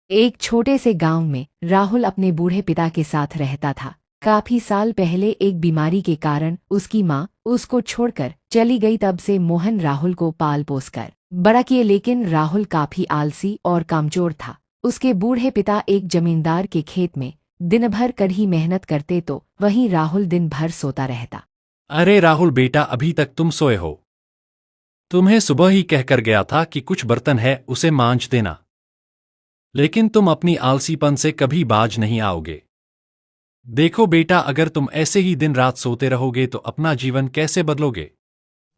एक छोटे से गांव में राहुल अपने बूढ़े पिता के साथ रहता था। काफी साल पहले एक बीमारी के कारण उसकी माँ उसको छोड़कर चली गई। तब से मोहन राहुल को पाल पोस कर बड़ा किए, लेकिन राहुल काफी आलसी और कामचोर था। उसके बूढ़े पिता एक जमींदार के खेत में दिन भर कड़ी मेहनत करते तो वहीं राहुल दिन भर सोता रहता। अरे राहुल बेटा, अभी तक तुम सोए हो? तुम्हें सुबह ही कहकर गया था कि कुछ बर्तन है उसे मांज देना, लेकिन तुम अपनी आलसीपन से कभी बाज नहीं आओगे। देखो बेटा, अगर तुम ऐसे ही दिन रात सोते रहोगे तो अपना जीवन कैसे बदलोगे?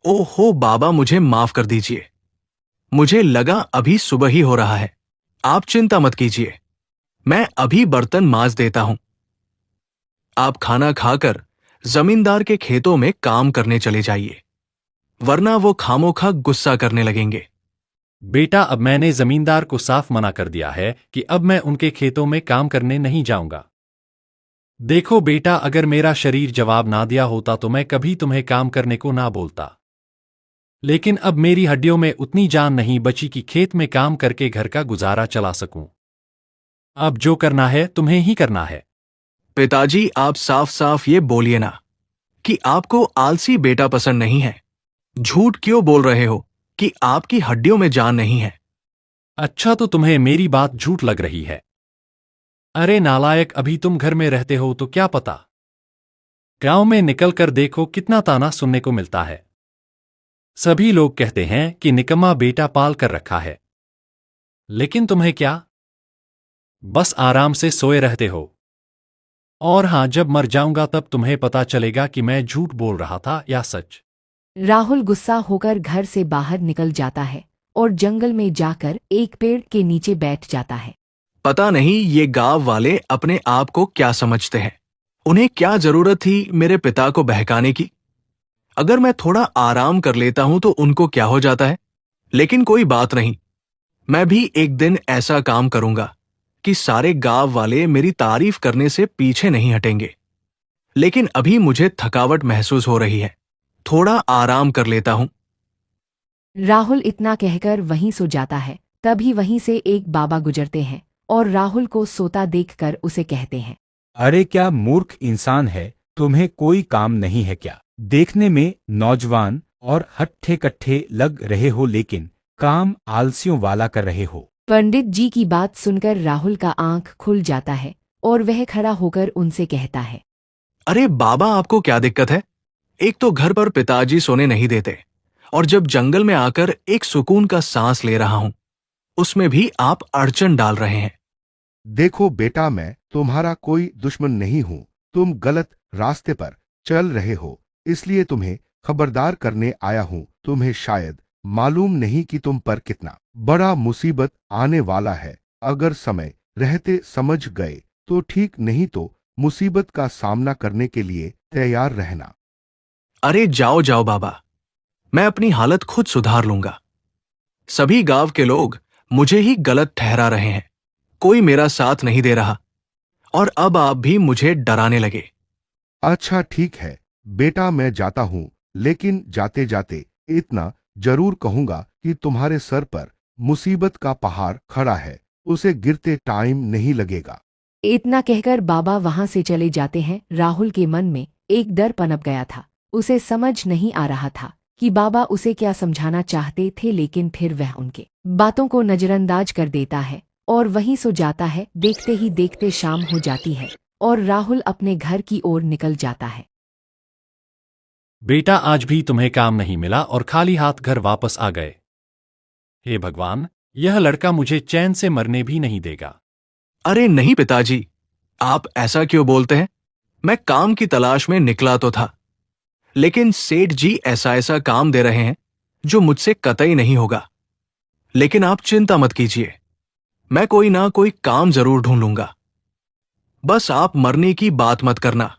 ओहो बाबा, मुझे माफ कर दीजिए। मुझे लगा अभी सुबह ही हो रहा है। आप चिंता मत कीजिए, मैं अभी बर्तन मांज देता हूं। आप खाना खाकर जमींदार के खेतों में काम करने चले जाइए, वरना वो खामोखा गुस्सा करने लगेंगे। बेटा, अब मैंने जमींदार को साफ मना कर दिया है कि अब मैं उनके खेतों में काम करने नहीं जाऊंगा। देखो बेटा, अगर मेरा शरीर जवाब ना दिया होता तो मैं कभी तुम्हें काम करने को ना बोलता, लेकिन अब मेरी हड्डियों में उतनी जान नहीं बची कि खेत में काम करके घर का गुजारा चला सकूं। अब जो करना है तुम्हें ही करना है। पिताजी, आप साफ साफ ये बोलिए ना कि आपको आलसी बेटा पसंद नहीं है। झूठ क्यों बोल रहे हो कि आपकी हड्डियों में जान नहीं है? अच्छा, तो तुम्हें मेरी बात झूठ लग रही है? अरे नालायक, अभी तुम घर में रहते हो तो क्या पता, गांव में निकलकर देखो कितना ताना सुनने को मिलता है। सभी लोग कहते हैं कि निकम्मा बेटा पाल कर रखा है, लेकिन तुम्हें क्या, बस आराम से सोए रहते हो। और हां, जब मर जाऊंगा तब तुम्हें पता चलेगा कि मैं झूठ बोल रहा था या सच। राहुल गुस्सा होकर घर से बाहर निकल जाता है और जंगल में जाकर एक पेड़ के नीचे बैठ जाता है। पता नहीं ये गांव वाले अपने आप को क्या समझते हैं। उन्हें क्या जरूरत थी मेरे पिता को बहकाने की? अगर मैं थोड़ा आराम कर लेता हूं तो उनको क्या हो जाता है? लेकिन कोई बात नहीं, मैं भी एक दिन ऐसा काम करूंगा कि सारे गांव वाले मेरी तारीफ करने से पीछे नहीं हटेंगे। लेकिन अभी मुझे थकावट महसूस हो रही है, थोड़ा आराम कर लेता हूं। राहुल इतना कहकर वहीं सो जाता है। तभी वहीं से एक बाबा गुजरते हैं और राहुल को सोता देखकर उसे कहते हैं, अरे क्या मूर्ख इंसान है, तुम्हें कोई काम नहीं है क्या? देखने में नौजवान और हट्ठे कट्ठे लग रहे हो, लेकिन काम आलसियों वाला कर रहे हो। पंडित जी की बात सुनकर राहुल का आंख खुल जाता है और वह खड़ा होकर उनसे कहता है, अरे बाबा, आपको क्या दिक्कत है? एक तो घर पर पिताजी सोने नहीं देते, और जब जंगल में आकर एक सुकून का सांस ले रहा हूं, उसमें भी आप अड़चन डाल रहे हैं। देखो बेटा, मैं तुम्हारा कोई दुश्मन नहीं हूं। तुम गलत रास्ते पर चल रहे हो, इसलिए तुम्हें खबरदार करने आया हूं। तुम्हें शायद मालूम नहीं कि तुम पर कितना बड़ा मुसीबत आने वाला है। अगर समय रहते समझ गए तो ठीक, नहीं तो मुसीबत का सामना करने के लिए तैयार रहना। अरे जाओ जाओ बाबा, मैं अपनी हालत खुद सुधार लूंगा। सभी गांव के लोग मुझे ही गलत ठहरा रहे हैं, कोई मेरा साथ नहीं दे रहा, और अब आप भी मुझे डराने लगे। अच्छा ठीक है बेटा, मैं जाता हूं, लेकिन जाते जाते इतना जरूर कहूंगा कि तुम्हारे सर पर मुसीबत का पहाड़ खड़ा है, उसे गिरते टाइम नहीं लगेगा। इतना कहकर बाबा वहां से चले जाते हैं। राहुल के मन में एक डर पनप गया था। उसे समझ नहीं आ रहा था कि बाबा उसे क्या समझाना चाहते थे, लेकिन फिर वह उनके बातों को नजरअंदाज कर देता है और वहीं सो जाता है। देखते ही देखते शाम हो जाती है और राहुल अपने घर की ओर निकल जाता है। बेटा, आज भी तुम्हें काम नहीं मिला और खाली हाथ घर वापस आ गए। हे भगवान, यह लड़का मुझे चैन से मरने भी नहीं देगा। अरे नहीं पिताजी, आप ऐसा क्यों बोलते हैं? मैं काम की तलाश में निकला तो था, लेकिन सेठ जी ऐसा ऐसा काम दे रहे हैं जो मुझसे कतई नहीं होगा। लेकिन आप चिंता मत कीजिए, मैं कोई ना कोई काम जरूर ढूंढ लूंगा। बस आप मरने की बात मत करना।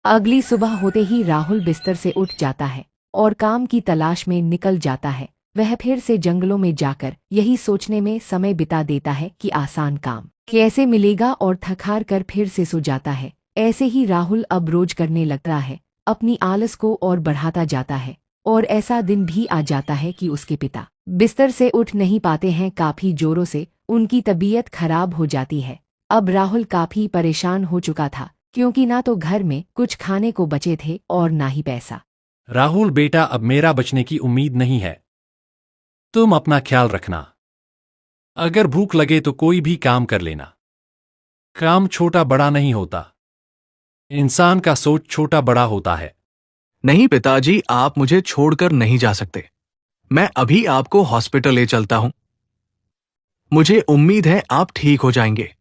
अगली सुबह होते ही राहुल बिस्तर से उठ जाता है और काम की तलाश में निकल जाता है। वह फिर से जंगलों में जाकर यही सोचने में समय बिता देता है कि आसान काम कैसे मिलेगा, और थक-हार कर फिर से सो जाता है। ऐसे ही राहुल अब रोज करने लगता है, अपनी आलस को और बढ़ाता जाता है। और ऐसा दिन भी आ जाता है कि उसके पिता बिस्तर से उठ नहीं पाते हैं। काफी जोरों से उनकी तबीयत खराब हो जाती है। अब राहुल काफी परेशान हो चुका था क्योंकि ना तो घर में कुछ खाने को बचे थे और ना ही पैसा। राहुल बेटा, अब मेरा बचने की उम्मीद नहीं है। तुम अपना ख्याल रखना। अगर भूख लगे तो कोई भी काम कर लेना। काम छोटा बड़ा नहीं होता, इंसान का सोच छोटा बड़ा होता है। नहीं पिताजी, आप मुझे छोड़कर नहीं जा सकते। मैं अभी आपको हॉस्पिटल ले चलता हूं। मुझे उम्मीद है आप ठीक हो जाएंगे।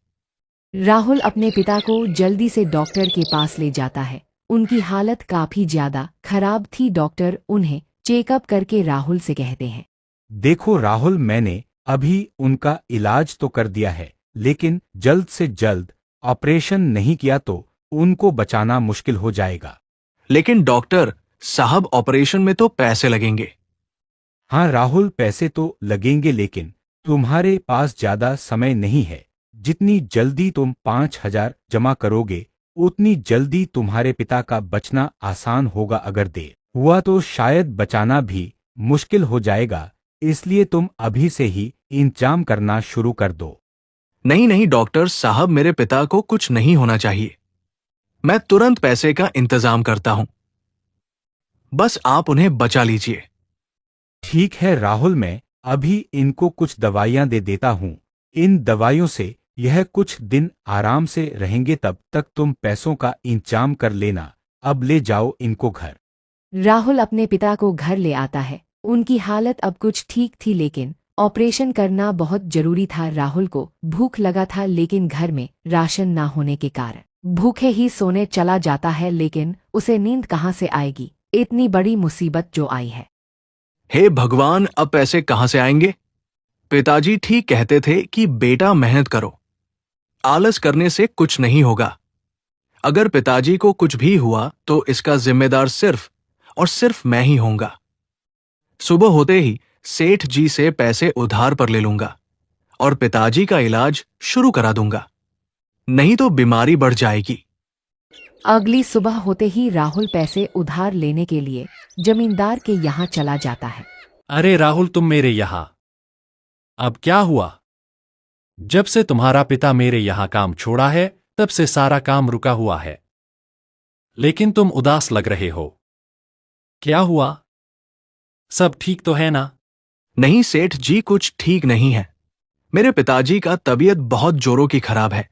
राहुल अपने पिता को जल्दी से डॉक्टर के पास ले जाता है। उनकी हालत काफी ज्यादा खराब थी। डॉक्टर उन्हें चेकअप करके राहुल से कहते हैं, देखो राहुल, मैंने अभी उनका इलाज तो कर दिया है, लेकिन जल्द से जल्द ऑपरेशन नहीं किया तो उनको बचाना मुश्किल हो जाएगा। लेकिन डॉक्टर साहब, ऑपरेशन में तो पैसे लगेंगे। हाँ राहुल, पैसे तो लगेंगे, लेकिन तुम्हारे पास ज्यादा समय नहीं है। जितनी जल्दी तुम 5,000 जमा करोगे उतनी जल्दी तुम्हारे पिता का बचना आसान होगा। अगर देर हुआ तो शायद बचाना भी मुश्किल हो जाएगा, इसलिए तुम अभी से ही इंतजाम करना शुरू कर दो। नहीं नहीं डॉक्टर साहब, मेरे पिता को कुछ नहीं होना चाहिए। मैं तुरंत पैसे का इंतजाम करता हूं। बस आप उन्हें बचा लीजिए। ठीक है राहुल, मैं अभी इनको कुछ दवाइयां दे देता हूँ। इन दवाइयों से यह कुछ दिन आराम से रहेंगे, तब तक तुम पैसों का इंतजाम कर लेना। अब ले जाओ इनको घर। राहुल अपने पिता को घर ले आता है। उनकी हालत अब कुछ ठीक थी, लेकिन ऑपरेशन करना बहुत जरूरी था। राहुल को भूख लगा था, लेकिन घर में राशन ना होने के कारण भूखे ही सोने चला जाता है। लेकिन उसे नींद कहाँ से आएगी, इतनी बड़ी मुसीबत जो आई है। हे भगवान, अब पैसे कहां से आएंगे? पिताजी ठीक कहते थे कि बेटा मेहनत करो, आलस करने से कुछ नहीं होगा। अगर पिताजी को कुछ भी हुआ तो इसका जिम्मेदार सिर्फ और सिर्फ मैं ही होऊंगा। सुबह होते ही सेठ जी से पैसे उधार पर ले लूंगा और पिताजी का इलाज शुरू करा दूंगा, नहीं तो बीमारी बढ़ जाएगी। अगली सुबह होते ही राहुल पैसे उधार लेने के लिए जमींदार के यहाँ चला जाता है। अरे राहुल, तुम मेरे यहां। अब क्या हुआ? जब से तुम्हारा पिता मेरे यहां काम छोड़ा है तब से सारा काम रुका हुआ है, लेकिन तुम उदास लग रहे हो। क्या हुआ? सब ठीक तो है ना? नहीं सेठ जी, कुछ ठीक नहीं है। मेरे पिताजी का तबीयत बहुत जोरों की खराब है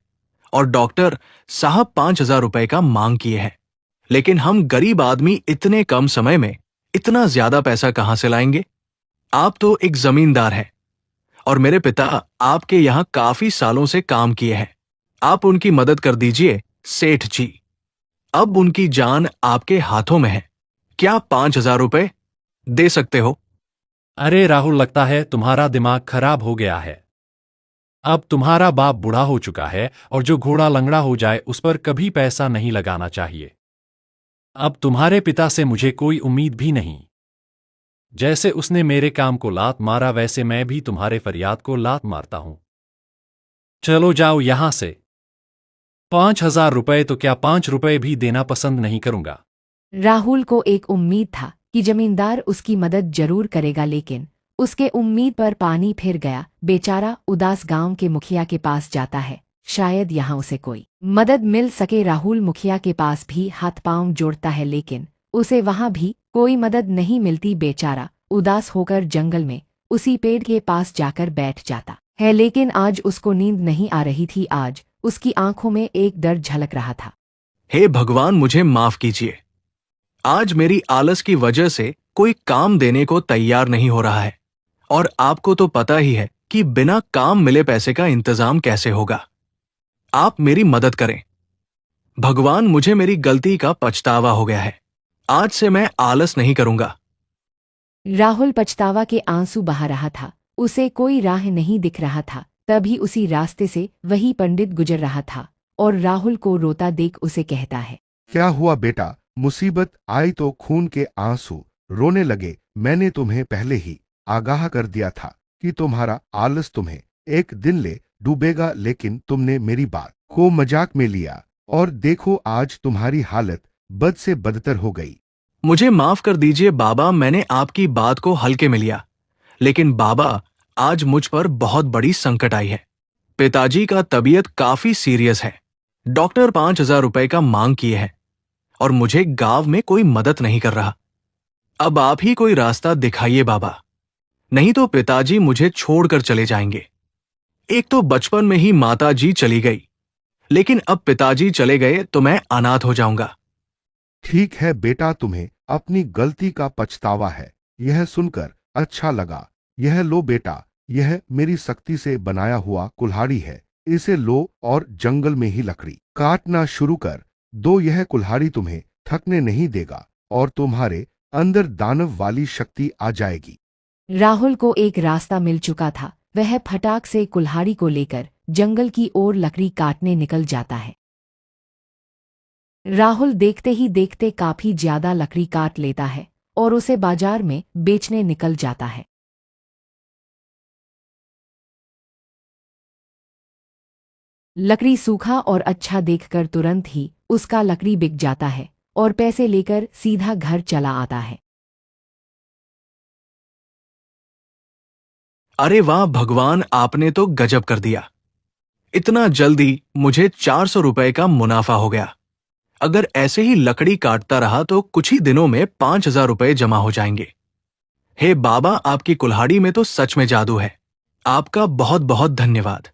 और डॉक्टर साहब 5,000 रुपए का मांग किए हैं। लेकिन हम गरीब आदमी इतने कम समय में इतना ज्यादा पैसा कहां से लाएंगे? आप तो एक जमींदार हैं और मेरे पिता आपके यहां काफी सालों से काम किए हैं। आप उनकी मदद कर दीजिए सेठ जी। अब उनकी जान आपके हाथों में है। क्या 5,000 रुपए दे सकते हो? अरे राहुल, लगता है तुम्हारा दिमाग खराब हो गया है। अब तुम्हारा बाप बूढ़ा हो चुका है और जो घोड़ा लंगड़ा हो जाए उस पर कभी पैसा नहीं लगाना चाहिए। अब तुम्हारे पिता से मुझे कोई उम्मीद भी नहीं। जैसे उसने मेरे काम को लात मारा, वैसे मैं भी तुम्हारे फरियाद को लात मारता हूं। चलो जाओ यहां से। 5,000 रुपए तो क्या, 5 रुपए भी देना पसंद नहीं करूंगा। राहुल को एक उम्मीद था कि जमींदार उसकी मदद जरूर करेगा, लेकिन उसके उम्मीद पर पानी फिर गया। बेचारा उदास गांव के मुखिया के पास जाता है, शायद यहाँ उसे कोई मदद मिल सके। राहुल मुखिया के पास भी हाथ पांव जोड़ता है, लेकिन उसे वहां भी कोई मदद नहीं मिलती। बेचारा उदास होकर जंगल में उसी पेड़ के पास जाकर बैठ जाता है, लेकिन आज उसको नींद नहीं आ रही थी। आज उसकी आंखों में एक डर झलक रहा था। हे भगवान, मुझे माफ कीजिए। आज मेरी आलस की वजह से कोई काम देने को तैयार नहीं हो रहा है और आपको तो पता ही है कि बिना काम मिले पैसे का इंतजाम कैसे होगा। आप मेरी मदद करें भगवान, मुझे मेरी गलती का पछतावा हो गया है। आज से मैं आलस नहीं करूंगा। राहुल पछतावा के आंसू बहा रहा था। उसे कोई राह नहीं दिख रहा था। तभी उसी रास्ते से वही पंडित गुजर रहा था और राहुल को रोता देख उसे कहता है, क्या हुआ बेटा? मुसीबत आई तो खून के आंसू रोने लगे। मैंने तुम्हें पहले ही आगाह कर दिया था कि तुम्हारा आलस तुम्हें एक दिन ले डूबेगा, लेकिन तुमने मेरी बात को मजाक में लिया और देखो आज तुम्हारी हालत बद से बदतर हो गई। मुझे माफ कर दीजिए बाबा, मैंने आपकी बात को हल्के में लिया। लेकिन बाबा, आज मुझ पर बहुत बड़ी संकट आई है। पिताजी का तबीयत काफी सीरियस है। डॉक्टर 5,000 रुपए का मांग किए है और मुझे गांव में कोई मदद नहीं कर रहा। अब आप ही कोई रास्ता दिखाइए बाबा, नहीं तो पिताजी मुझे छोड़कर चले जाएंगे। एक तो बचपन में ही माता जी चली गई, लेकिन अब पिताजी चले गए तो मैं अनाथ हो जाऊंगा। ठीक है बेटा, तुम्हें अपनी गलती का पछतावा है। यह सुनकर अच्छा लगा। यह लो बेटा, यह मेरी सख्ती से बनाया हुआ कुल्हाड़ी है। इसे लो और जंगल में ही लकड़ी काटना शुरू कर दो। यह कुल्हाड़ी तुम्हें थकने नहीं देगा और तुम्हारे अंदर दानव वाली शक्ति आ जाएगी। राहुल को एक रास्ता मिल चुका था। वह फटाक से कुल्हाड़ी को लेकर जंगल की ओर लकड़ी काटने निकल जाता है। राहुल देखते ही देखते काफी ज्यादा लकड़ी काट लेता है और उसे बाजार में बेचने निकल जाता है। लकड़ी सूखा और अच्छा देखकर तुरंत ही उसका लकड़ी बिक जाता है और पैसे लेकर सीधा घर चला आता है। अरे वाह भगवान, आपने तो गजब कर दिया। इतना जल्दी मुझे 400 रुपए का मुनाफा हो गया। अगर ऐसे ही लकड़ी काटता रहा तो कुछ ही दिनों में 5,000 रुपए जमा हो जाएंगे। हे बाबा, आपकी कुल्हाड़ी में तो सच में जादू है। आपका बहुत बहुत धन्यवाद।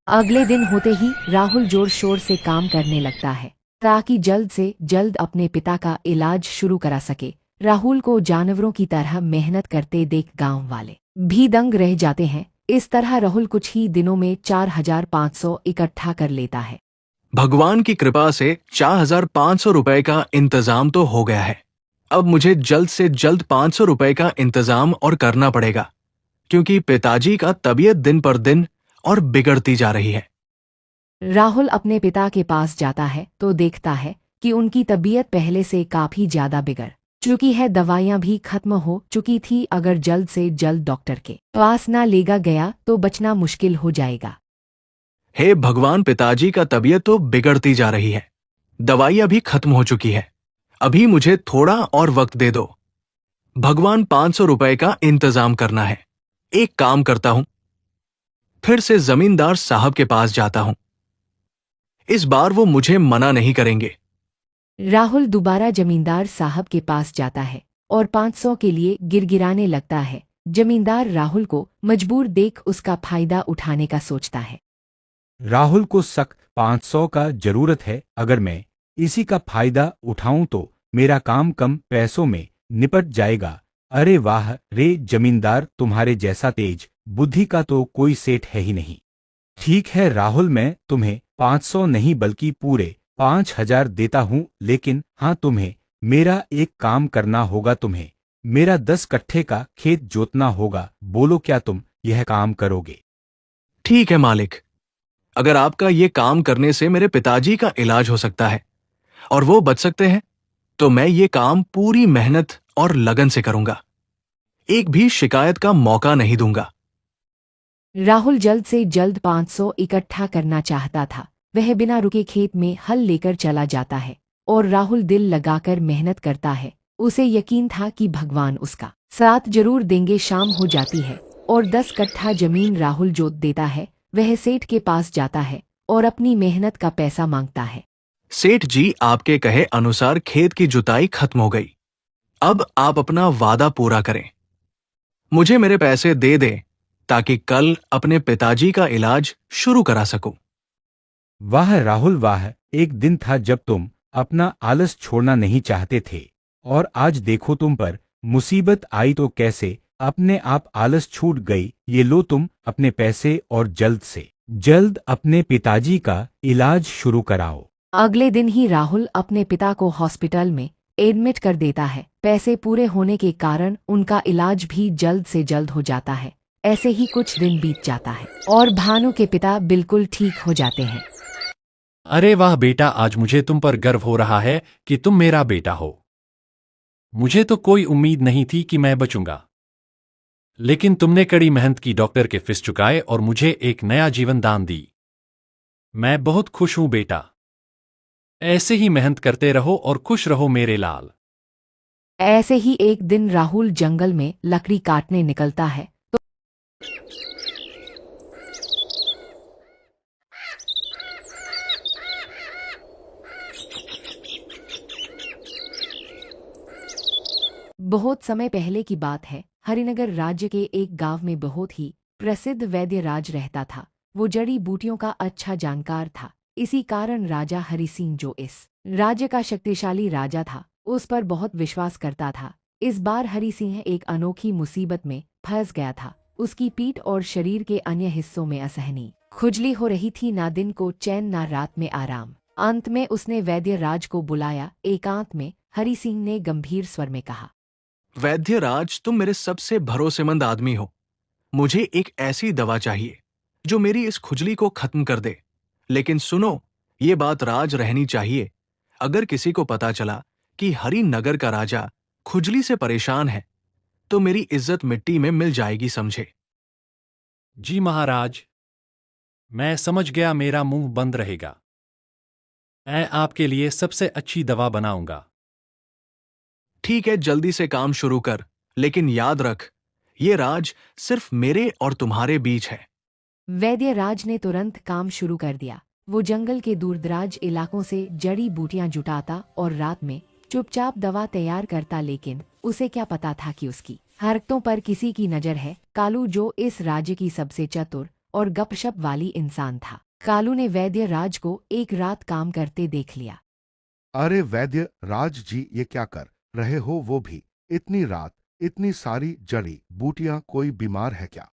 अगले दिन होते ही राहुल जोर शोर से काम करने लगता है ताकि जल्द से जल्द अपने पिता का इलाज शुरू करा सके। राहुल को जानवरों की तरह मेहनत करते देख गांव वाले भी दंग रह जाते हैं। इस तरह राहुल कुछ ही दिनों में 4,500 इकट्ठा कर लेता है। भगवान की कृपा से 4,500 रुपए का इंतजाम तो हो गया है। अब मुझे जल्द से जल्द 500 रुपए का इंतजाम और करना पड़ेगा, क्योंकि पिताजी का तबीयत दिन पर दिन और बिगड़ती जा रही है। राहुल अपने पिता के पास जाता है तो देखता है कि उनकी तबीयत पहले से काफी ज्यादा बिगड़ चुकी है। दवाइयां भी खत्म हो चुकी थी। अगर जल्द से जल्द डॉक्टर के पास ना लेगा गया तो बचना मुश्किल हो जाएगा। हे भगवान, पिताजी का तबीयत तो बिगड़ती जा रही है, दवाइयां भी खत्म हो चुकी है। अभी मुझे थोड़ा और वक्त दे दो भगवान। 500 रुपए का इंतजाम करना है। एक काम करता हूं, फिर से जमींदार साहब के पास जाता हूं। इस बार वो मुझे मना नहीं करेंगे। राहुल दोबारा जमींदार साहब के पास जाता है और 500 के लिए गिड़गिड़ाने लगता है। जमींदार राहुल को मजबूर देख उसका फायदा उठाने का सोचता है। राहुल को सख्त 500 का जरूरत है। अगर मैं इसी का फायदा उठाऊं तो मेरा काम कम पैसों में निपट जाएगा। अरे वाह रे जमींदार, तुम्हारे जैसा तेज बुद्धि का तो कोई सेठ है ही नहीं। ठीक है राहुल, मैं तुम्हें 500 नहीं बल्कि पूरे 5,000 देता हूं, लेकिन हाँ, तुम्हें मेरा एक काम करना होगा। तुम्हें मेरा 10 कट्ठे का खेत जोतना होगा। बोलो क्या तुम यह काम करोगे? ठीक है मालिक, अगर आपका ये काम करने से मेरे पिताजी का इलाज हो सकता है और वो बच सकते हैं, तो मैं ये काम पूरी मेहनत और लगन से करूंगा। एक भी शिकायत का मौका नहीं दूंगा। राहुल जल्द से जल्द 500 इकट्ठा करना चाहता था। वह बिना रुके खेत में हल लेकर चला जाता है और राहुल दिल लगाकर मेहनत करता है। उसे यकीन था कि भगवान उसका साथ जरूर देंगे। शाम हो जाती है और 10 कट्ठा जमीन राहुल जोत देता है। वह सेठ के पास जाता है और अपनी मेहनत का पैसा मांगता है। सेठ जी, आपके कहे अनुसार खेत की जुताई खत्म हो गई। अब आप अपना वादा पूरा करें, मुझे मेरे पैसे दे दें ताकि कल अपने पिताजी का इलाज शुरू करा सकूं। वाह राहुल वाह, एक दिन था जब तुम अपना आलस छोड़ना नहीं चाहते थे और आज देखो तुम पर मुसीबत आई तो कैसे अपने आप आलस छूट गई। ये लो तुम अपने पैसे और जल्द से जल्द अपने पिताजी का इलाज शुरू कराओ। अगले दिन ही राहुल अपने पिता को हॉस्पिटल में एडमिट कर देता है। पैसे पूरे होने के कारण उनका इलाज भी जल्द से जल्द हो जाता है। ऐसे ही कुछ दिन बीत जाता है और भानु के पिता बिल्कुल ठीक हो जाते हैं। अरे वाह बेटा, आज मुझे तुम पर गर्व हो रहा है कि तुम मेरा बेटा हो। मुझे तो कोई उम्मीद नहीं थी कि मैं बचूंगा, लेकिन तुमने कड़ी मेहनत की, डॉक्टर के फीस चुकाए और मुझे एक नया जीवन दान दी। मैं बहुत खुश हूं बेटा। ऐसे ही मेहनत करते रहो और खुश रहो मेरे लाल। ऐसे ही एक दिन राहुल जंगल में लकड़ी काटने निकलता है बहुत समय पहले की बात है। हरिनगर राज्य के एक गांव में बहुत ही प्रसिद्ध वैद्य राज रहता था। वो जड़ी बूटियों का अच्छा जानकार था। इसी कारण राजा हरि सिंह, जो इस राज्य का शक्तिशाली राजा था, उस पर बहुत विश्वास करता था। इस बार हरि सिंह एक अनोखी मुसीबत में फंस गया था। उसकी पीठ और शरीर के अन्य हिस्सों में असहनीय खुजली हो रही थी। ना दिन को चैन, ना रात में आराम। अंत में उसने वैद्य राज को बुलाया। एकांत में हरि सिंह ने गंभीर स्वर में कहा, वैद्यराज, तुम मेरे सबसे भरोसेमंद आदमी हो। मुझे एक ऐसी दवा चाहिए जो मेरी इस खुजली को खत्म कर दे। लेकिन सुनो, ये बात राज रहनी चाहिए। अगर किसी को पता चला कि हरिनगर का राजा खुजली से परेशान है, तो मेरी इज्जत मिट्टी में मिल जाएगी, समझे? जी महाराज, मैं समझ गया, मेरा मुंह बंद रहेगा। मैं आपके लिए सबसे अच्छी दवा बनाऊंगा। ठीक है, जल्दी से काम शुरू कर। लेकिन याद रख, ये राज सिर्फ मेरे और तुम्हारे बीच है। वैद्य राज ने तुरंत काम शुरू कर दिया। वो जंगल के दूरदराज इलाकों से जड़ी बूटियां जुटाता और रात में चुपचाप दवा तैयार करता। लेकिन उसे क्या पता था कि उसकी हरकतों पर किसी की नजर है। कालू, जो इस राज्य की सबसे चतुर और गपशप वाली इंसान था, कालू ने वैद्य राज को एक रात काम करते देख लिया। अरे वैद्य राज जी, ये क्या कर रहे हो? वो भी इतनी रात, इतनी सारी जड़ी बूटियां, कोई बीमार है क्या?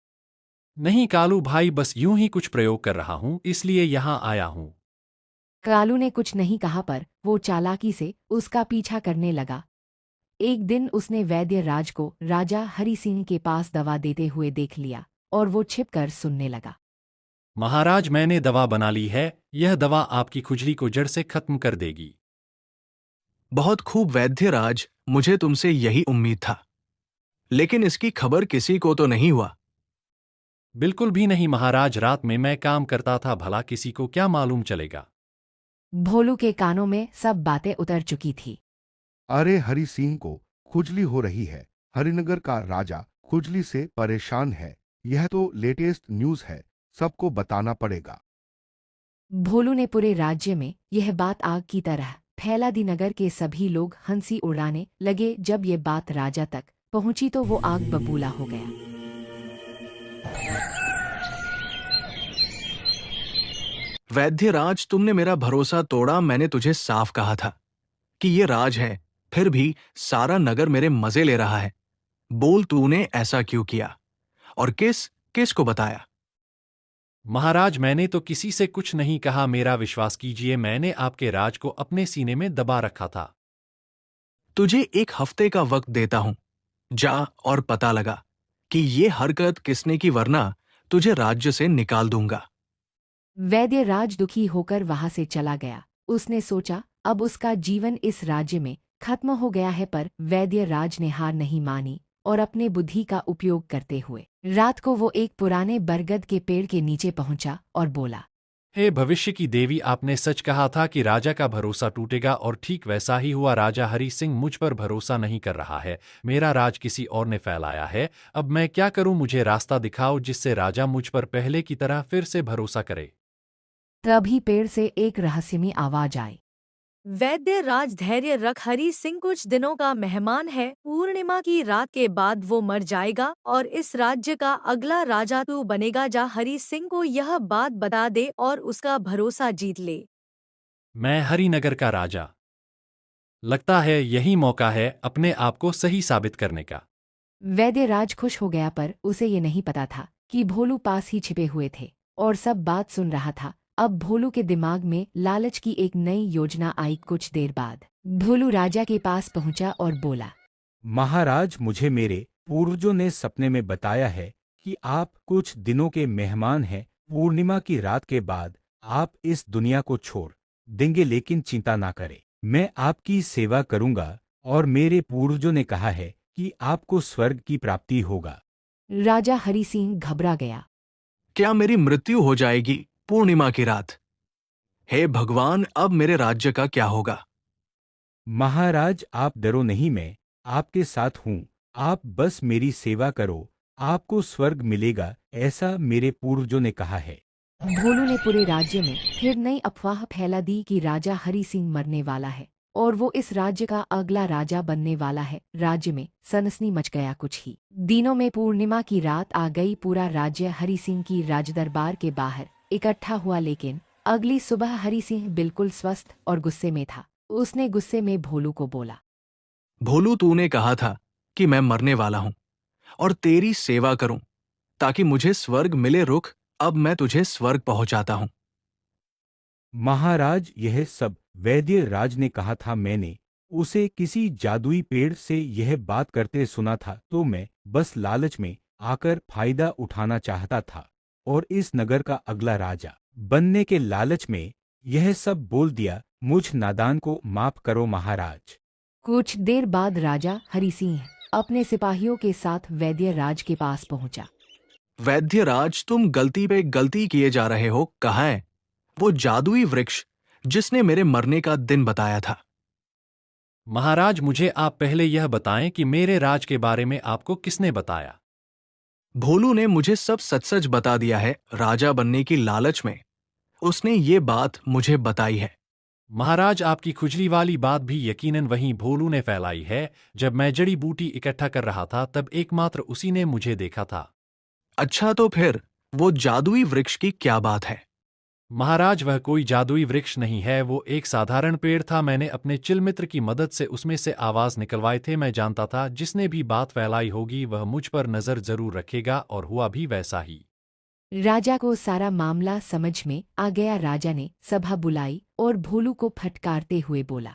नहीं कालू भाई, बस यूं ही कुछ प्रयोग कर रहा हूं, इसलिए यहां आया हूं। कालू ने कुछ नहीं कहा, पर वो चालाकी से उसका पीछा करने लगा। एक दिन उसने वैद्य राज को राजा हरि सिंह के पास दवा देते हुए देख लिया और वो छिपकर सुनने लगा। महाराज, मैंने दवा बना ली है। यह दवा आपकी खुजली को जड़ से खत्म कर देगी। बहुत खूब वैद्यराज, मुझे तुमसे यही उम्मीद था। लेकिन इसकी खबर किसी को तो नहीं हुआ? बिल्कुल भी नहीं महाराज, रात में मैं काम करता था, भला किसी को क्या मालूम चलेगा। भोलू के कानों में सब बातें उतर चुकी थी। अरे हरि सिंह को खुजली हो रही है। हरिनगर का राजा खुजली से परेशान है। यह तो लेटेस्ट न्यूज़ है, सबको बताना पड़ेगा। भोलू ने पूरे राज्य में यह बात आग की तरह फैला दी। नगर के सभी लोग हंसी उड़ाने लगे। जब ये बात राजा तक पहुंची तो वो आग बबूला हो गया। वैद्यराज, तुमने मेरा भरोसा तोड़ा। मैंने तुझे साफ कहा था कि ये राज है, फिर भी सारा नगर मेरे मजे ले रहा है। बोल, तूने ऐसा क्यों किया और किस किस को बताया? महाराज, मैंने तो किसी से कुछ नहीं कहा। मेरा विश्वास कीजिए, मैंने आपके राज को अपने सीने में दबा रखा था। तुझे एक हफ्ते का वक्त देता हूं। जा और पता लगा कि ये हरकत किसने की, वरना तुझे राज्य से निकाल दूंगा। वैद्य राज दुखी होकर वहां से चला गया। उसने सोचा अब उसका जीवन इस राज्य में खत्म हो गया है, पर वैद्य राज ने हार नहीं मानी और अपने बुद्धि का उपयोग करते हुए रात को वो एक पुराने बरगद के पेड़ के नीचे पहुंचा और बोला, हे भविष्य की देवी, आपने सच कहा था कि राजा का भरोसा टूटेगा और ठीक वैसा ही हुआ। राजा हरि सिंह मुझ पर भरोसा नहीं कर रहा है। मेरा राज किसी और ने फैलाया है। अब मैं क्या करूं? मुझे रास्ता दिखाओ जिससे राजा मुझ पर पहले की तरह फिर से भरोसा करे। तभी पेड़ से एक रहस्यमयी आवाज आई। वैद्य राज, धैर्य रख। हरि सिंह कुछ दिनों का मेहमान है। पूर्णिमा की रात के बाद वो मर जाएगा और इस राज्य का अगला राजा तू बनेगा। जा हरि सिंह को यह बात बता दे और उसका भरोसा जीत ले। मैं हरिनगर का राजा। लगता है यही मौका है अपने आप को सही साबित करने का। वैद्य राज खुश हो गया, पर उसे ये नहीं पता था कि भोलू पास ही छिपे हुए थे और सब बात सुन रहा था। अब भोलू के दिमाग में लालच की एक नई योजना आई। कुछ देर बाद भोलू राजा के पास पहुंचा और बोला, महाराज, मुझे मेरे पूर्वजों ने सपने में बताया है कि आप कुछ दिनों के मेहमान हैं। पूर्णिमा की रात के बाद आप इस दुनिया को छोड़ देंगे, लेकिन चिंता ना करें, मैं आपकी सेवा करूंगा और मेरे पूर्वजों ने कहा है कि आपको स्वर्ग की प्राप्ति होगा। राजा हरि सिंह घबरा गया। क्या मेरी मृत्यु हो जाएगी पूर्णिमा की रात? हे भगवान, अब मेरे राज्य का क्या होगा? महाराज, आप डरो नहीं, मैं आपके साथ हूँ। आप बस मेरी सेवा करो आपको स्वर्ग मिलेगा, ऐसा मेरे पूर्वजों ने कहा है। भोलू ने पूरे राज्य में फिर नई अफवाह फैला दी कि राजा हरि सिंह मरने वाला है और वो इस राज्य का अगला राजा बनने वाला है। राज्य में सनसनी मच गया। कुछ ही दिनों में पूर्णिमा की रात आ गई। पूरा राज्य हरि सिंह की राजदरबार के बाहर इकट्ठा हुआ, लेकिन अगली सुबह हरि सिंह बिल्कुल स्वस्थ और गुस्से में था। उसने गुस्से में भोलू को बोला, भोलू, तूने कहा था कि मैं मरने वाला हूं और तेरी सेवा करूं ताकि मुझे स्वर्ग मिले। रुक, अब मैं तुझे स्वर्ग पहुंचाता हूं। महाराज, यह सब वैद्य राज ने कहा था। मैंने उसे किसी जादुई पेड़ से यह बात करते सुना था, तो मैं बस लालच में आकर फायदा उठाना चाहता था और इस नगर का अगला राजा बनने के लालच में यह सब बोल दिया। मुझ नादान को माफ करो महाराज। कुछ देर बाद राजा हरि सिंह अपने सिपाहियों के साथ वैद्य राज के पास पहुंचा। वैद्य राज, तुम गलती पे गलती किए जा रहे हो। कहाँ है वो जादुई वृक्ष जिसने मेरे मरने का दिन बताया था? महाराज, मुझे आप पहले यह बताएं कि मेरे राज के बारे में आपको किसने बताया? भोलू ने मुझे सब सच सच बता दिया है। राजा बनने की लालच में उसने ये बात मुझे बताई है। महाराज, आपकी खुजली वाली बात भी यकीनन वहीं भोलू ने फैलाई है। जब मैं जड़ी बूटी इकट्ठा कर रहा था तब एकमात्र उसी ने मुझे देखा था। अच्छा, तो फिर वो जादुई वृक्ष की क्या बात है? महाराज, वह कोई जादुई वृक्ष नहीं है, वो एक साधारण पेड़ था। मैंने अपने चिलमित्र की मदद से उसमें से आवाज निकलवाए थे। मैं जानता था जिसने भी बात फैलाई होगी वह मुझ पर नजर जरूर रखेगा, और हुआ भी वैसा ही। राजा को सारा मामला समझ में आ गया। राजा ने सभा बुलाई और भोलू को फटकारते हुए बोला,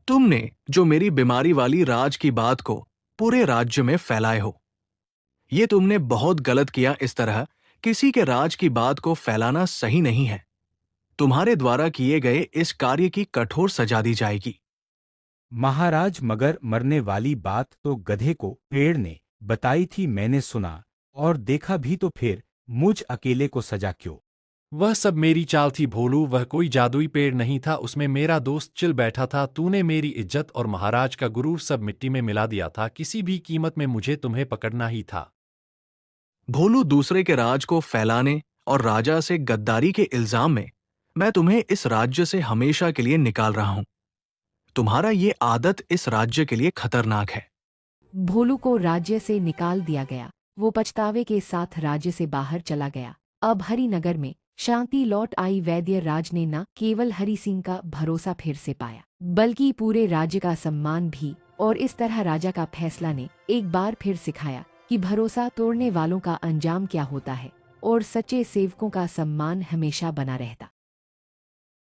तुमने जो मेरी बीमारी वाली राज की बात को पूरे राज्य में फैलाए हो, ये तुमने बहुत गलत किया। इस तरह किसी के राज की बात को फैलाना सही नहीं है। तुम्हारे द्वारा किए गए इस कार्य की कठोर सजा दी जाएगी। महाराज, मगर मरने वाली बात तो गधे को पेड़ ने बताई थी। मैंने सुना और देखा भी, तो फिर मुझ अकेले को सजा क्यों? वह सब मेरी चाल थी भोलू, वह कोई जादुई पेड़ नहीं था। उसमें मेरा दोस्त चिल बैठा था। तूने मेरी इज्जत और महाराज का गुरूर सब मिट्टी में मिला दिया था। किसी भी कीमत में मुझे तुम्हें पकड़ना ही था। भोलू, दूसरे के राज को फैलाने और राजा से गद्दारी के इल्जाम में मैं तुम्हें इस राज्य से हमेशा के लिए निकाल रहा हूं। तुम्हारा ये आदत इस राज्य के लिए खतरनाक है। भोलू को राज्य से निकाल दिया गया। वो पछतावे के साथ राज्य से बाहर चला गया। अब हरिनगर में शांति लौट आई। वैद्य राज ने न केवल हरि सिंह का भरोसा फिर से पाया, बल्कि पूरे राज्य का सम्मान भी। और इस तरह राजा का फैसला ने एक बार फिर सिखाया कि भरोसा तोड़ने वालों का अंजाम क्या होता है और सच्चे सेवकों का सम्मान हमेशा बना रहता।